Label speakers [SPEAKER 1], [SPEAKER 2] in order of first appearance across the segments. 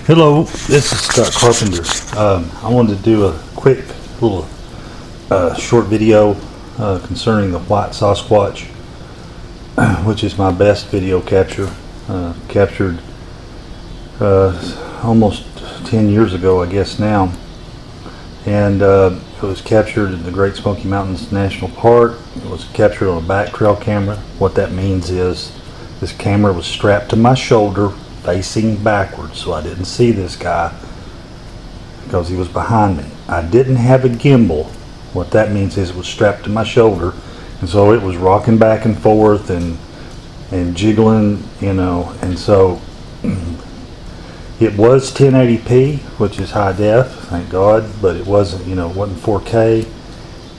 [SPEAKER 1] Hello, this is Scott Carpenter. I wanted to do a quick little short video concerning the white Sasquatch, which is my best video capture. Captured almost 10 years ago, I guess now. And it was captured in the Great Smoky Mountains National Park. It was captured on a back trail camera. What that means is this camera was strapped to my shoulder facing backwards, so I didn't see this guy because he was behind me. I didn't have a gimbal. What that means is it was strapped to my shoulder, and so it was rocking back and forth and jiggling, you know, and so it was 1080p, which is high def, thank God, but it wasn't, you know, it wasn't 4K,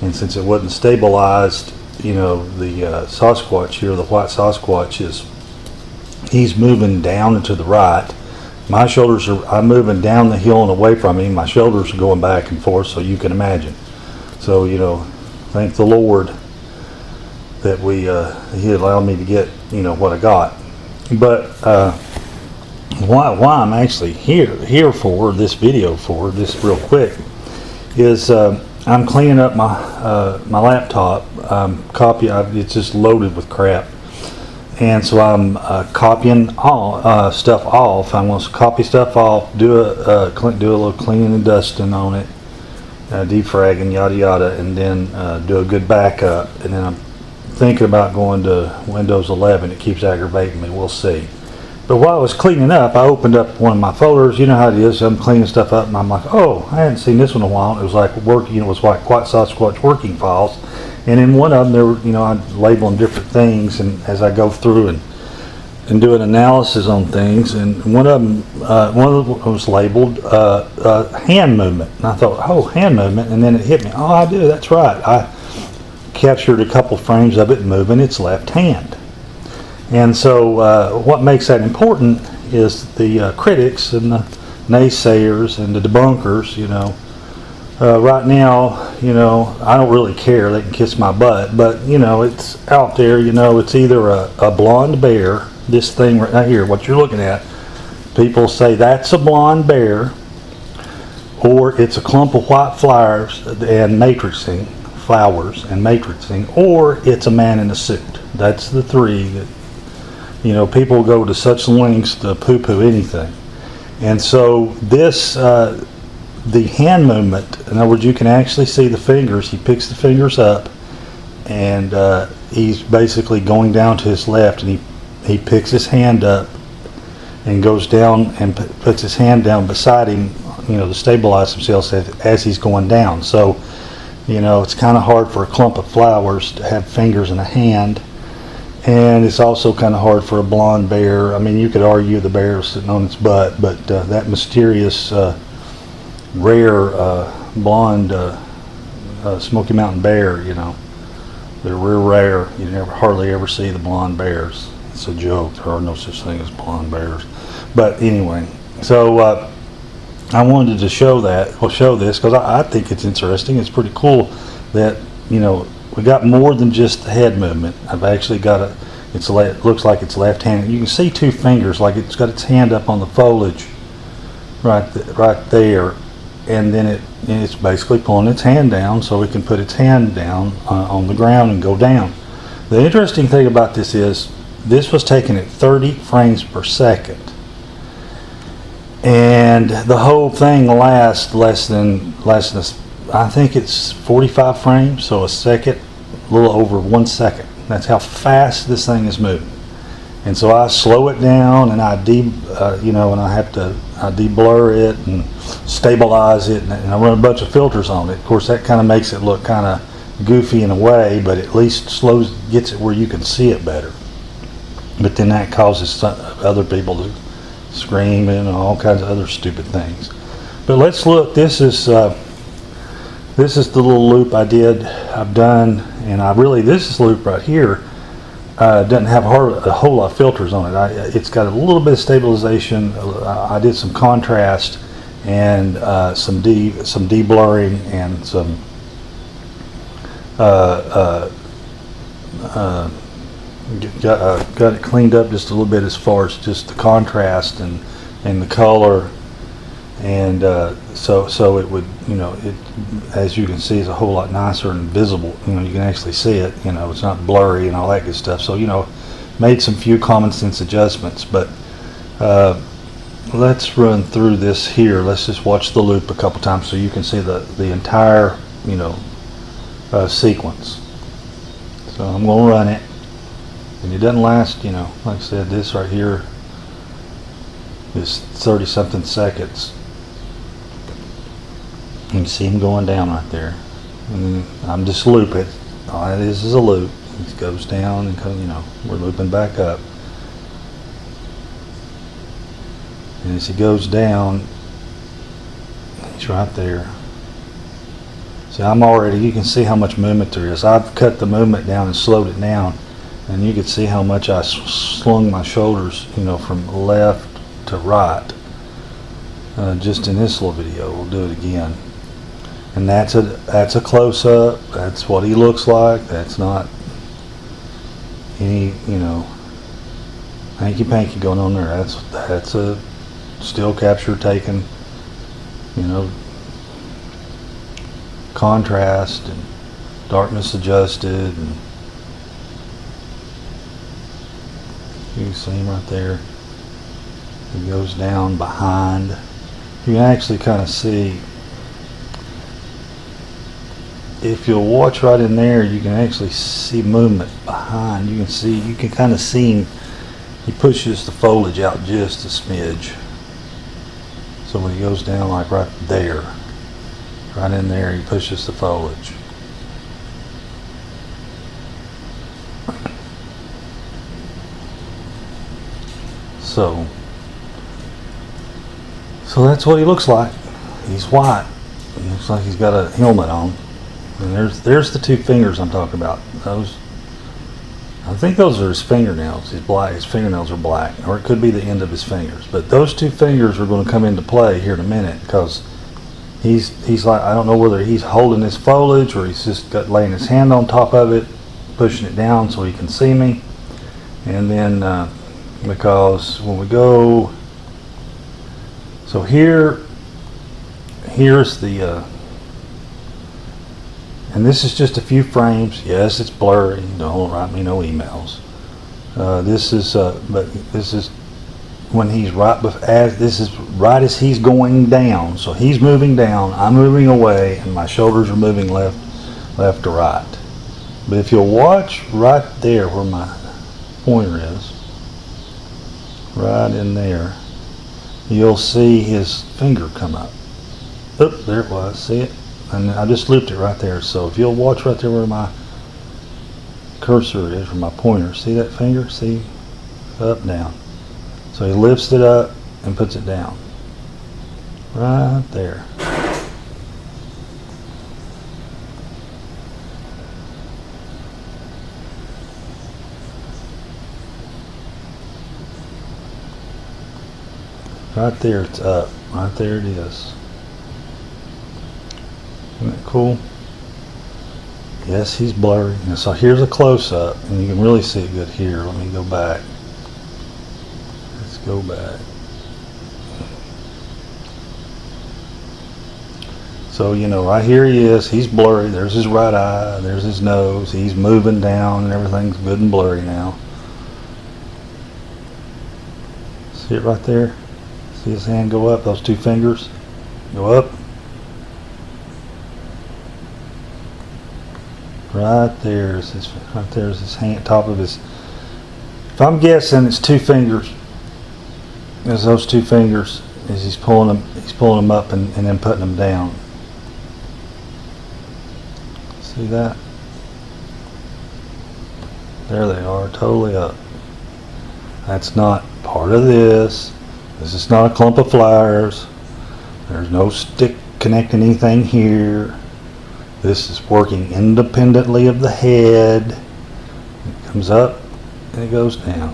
[SPEAKER 1] and since it wasn't stabilized, you know, the Sasquatch here, the white Sasquatch, he's moving down and to the right. My shoulders I'm moving down the hill and away from him. My shoulders are going back and forth, so you can imagine. So, you know, thank the Lord that he allowed me to get, you know, what I got. But why I'm actually here for this video, for this real quick, is I'm cleaning up my laptop. It's just loaded with crap. And so I'm copying all stuff off. I'm going to copy stuff off, do a little cleaning and dusting on it, defragging, yada yada, and then do a good backup. And then I'm thinking about going to Windows 11. It keeps aggravating me. We'll see. But while I was cleaning up, I opened up one of my folders. You know how it is. I'm cleaning stuff up, and I'm like, oh, I hadn't seen this one in a while. It was like it was like White Sasquatch working files. And in one of them, there were, you know, I label them different things, and as I go through and do an analysis on things, and one of them was labeled hand movement, and I thought, oh, hand movement, and then it hit me. Oh, I do. That's right. I captured a couple frames of it moving its left hand, and so what makes that important is the critics and the naysayers and the debunkers, you know. Right now, you know, I don't really care. They can kiss my butt, but you know, it's out there. You know, it's either a blonde bear. This thing right here, what you're looking at, people say that's a blonde bear, or it's a clump of white flowers and matrixing, or it's a man in a suit. That's the three that, you know, people go to such lengths to poo-poo anything. And so this. The hand movement, in other words, you can actually see the fingers. He picks the fingers up, and he's basically going down to his left, and he picks his hand up and goes down and puts his hand down beside him, you know, to stabilize himself as he's going down. So, you know, it's kind of hard for a clump of flowers to have fingers and a hand, and it's also kind of hard for a blonde bear. I mean, you could argue the bear is sitting on its butt, but that mysterious rare blonde Smoky Mountain bear, you know, they're real rare. You hardly ever see the blonde bears. It's a joke. There are no such thing as blonde bears. But anyway, so I wanted to show this because I think it's interesting. It's pretty cool that, you know, we got more than just the head movement. I've actually got it looks like it's left-handed. You can see two fingers, like it's got its hand up on the foliage right there. And then it's basically pulling its hand down so it can put its hand down on the ground and go down. The interesting thing about this is this was taken at 30 frames per second, and the whole thing lasts less than I think it's 45 frames, so a second, a little over 1 second. That's how fast this thing is moving. And so I slow it down, and I have to deblur it and stabilize it, and I run a bunch of filters on it. Of course, that kind of makes it look kind of goofy in a way, but at least gets it where you can see it better. But then that causes other people to scream and all kinds of other stupid things. But let's look. This is the little loop I've done, and this loop right here. Doesn't have a whole lot of filters on it. It's got a little bit of stabilization. I did some contrast and some de-blurring and some got it cleaned up just a little bit as far as just the contrast and the color And so it would, you know, it, as you can see, is a whole lot nicer and visible. You know, you can actually see it. You know, it's not blurry and all that good stuff. So, you know, made some few common sense adjustments. But let's run through this here. Let's just watch the loop a couple times so you can see the entire, you know, sequence. So I'm going to run it, and it doesn't last, you know, like I said, this right here is 30 something seconds. You can see him going down right there. And I'm just looping. All it is a loop. It goes down and comes, you know, we're looping back up. And as he goes down, he's right there. See, I'm already, you can see how much movement there is. I've cut the movement down and slowed it down, and you can see how much I slung my shoulders, you know, from left to right. Just in this little video. We'll do it again. And that's a close-up. That's what he looks like. That's not any, you know, hanky-panky going on there. That's a still capture taken, you know, contrast and darkness adjusted, and you can see him right there. He goes down behind. You can actually kind of see, if you'll watch right in there, you can actually see movement behind. You can kind of see him. He pushes the foliage out just a smidge. So when he goes down like right there, right in there, he pushes the foliage. So that's what he looks like. He's white. He looks like he's got a helmet on. And there's the two fingers I'm talking about. Those, I think those are his fingernails. He's black. His fingernails are black, or it could be the end of his fingers. But those two fingers are going to come into play here in a minute, because he's like, I don't know whether he's holding his foliage or he's just laying his hand on top of it, pushing it down so he can see me. And then because when we go, so here's the and this is just a few frames. Yes, it's blurry. Don't write me no emails. This is but this is when he's this is right as he's going down. So he's moving down, I'm moving away, and my shoulders are moving left to right. But if you'll watch right there where my pointer is, right in there, you'll see his finger come up. Oop, there it was. See it? And I just looped it right there. So if you'll watch right there where my cursor is, where my pointer, see that finger? See? Up, down. So he lifts it up and puts it down. Right there. Right there, it's up. Right there it is. Isn't that cool? Yes, he's blurry. And so here's a close-up, and you can really see it good here. Let me go back. Let's go back. So, you know, right here he is. He's blurry. There's his right eye. There's his nose. He's moving down, and everything's good and blurry now. See it right there? See his hand go up? Those two fingers go up. Right there's his hand, top of his. If I'm guessing, it's two fingers. There's those two fingers as he's pulling them up and then putting them down. See that? There they are, totally up. That's not part of this. This is not a clump of flowers. There's no stick connecting anything here. This is working independently of the head. It comes up and it goes down.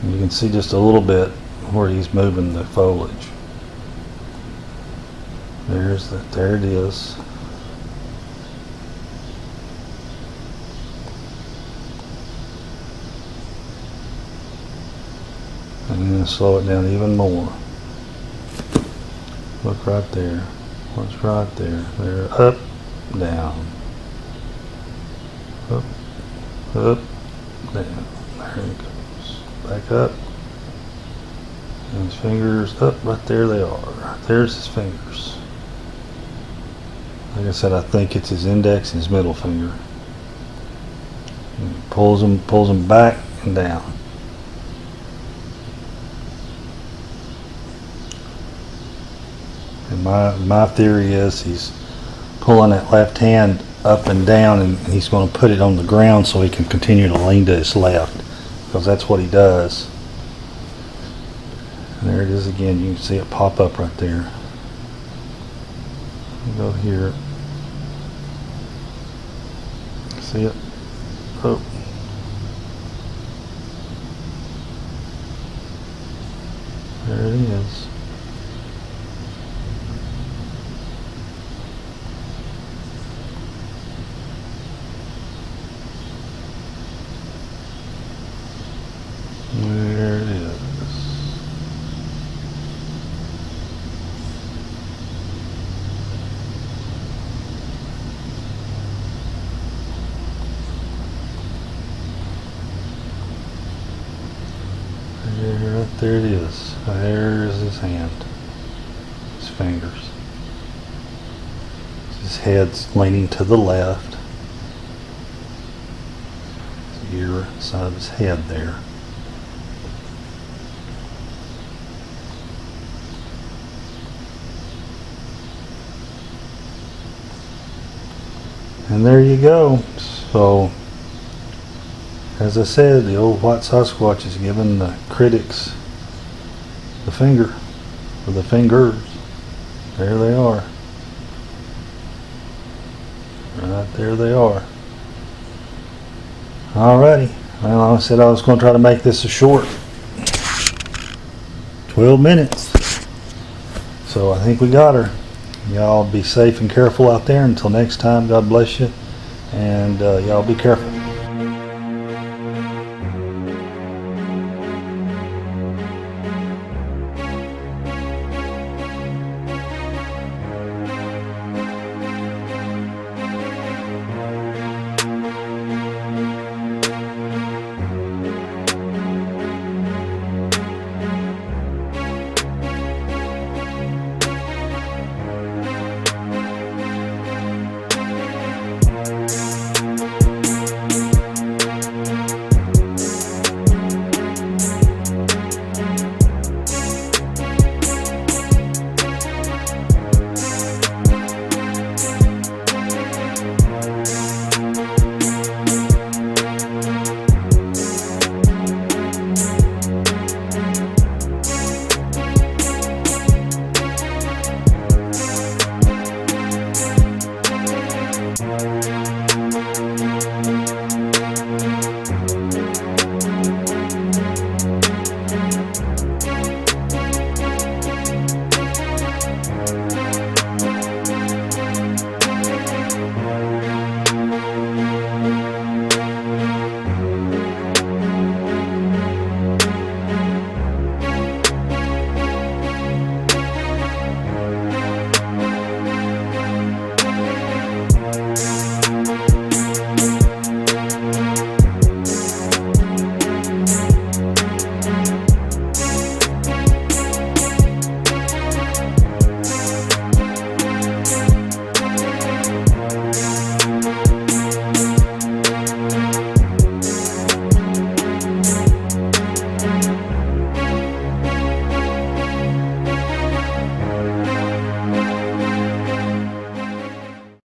[SPEAKER 1] And you can see just a little bit where he's moving the foliage. There it is. I'm going to slow it down even more. Look right there. What's right there? There, up, down. Up, up, down. There he goes. Back up. And his fingers up, right there they are. There's his fingers. Like I said, I think it's his index and his middle finger. And he pulls them back and down. And my theory is he's pulling that left hand up and down, and he's going to put it on the ground so he can continue to lean to his left, because that's what he does. And there it is again. You can see it pop up right there. Go here. See it? Oh. There it is. There it is. There it is. There's his hand. His fingers. His head's leaning to the left. His ear side of his head there. And there you go. So, as I said, the old white Sasquatch is giving the critics the finger, or the fingers. There they are. Right there they are. Alrighty. Well, I said I was going to try to make this a short 12 minutes. So I think we got her. Y'all be safe and careful out there. Until next time, God bless you. And y'all be careful.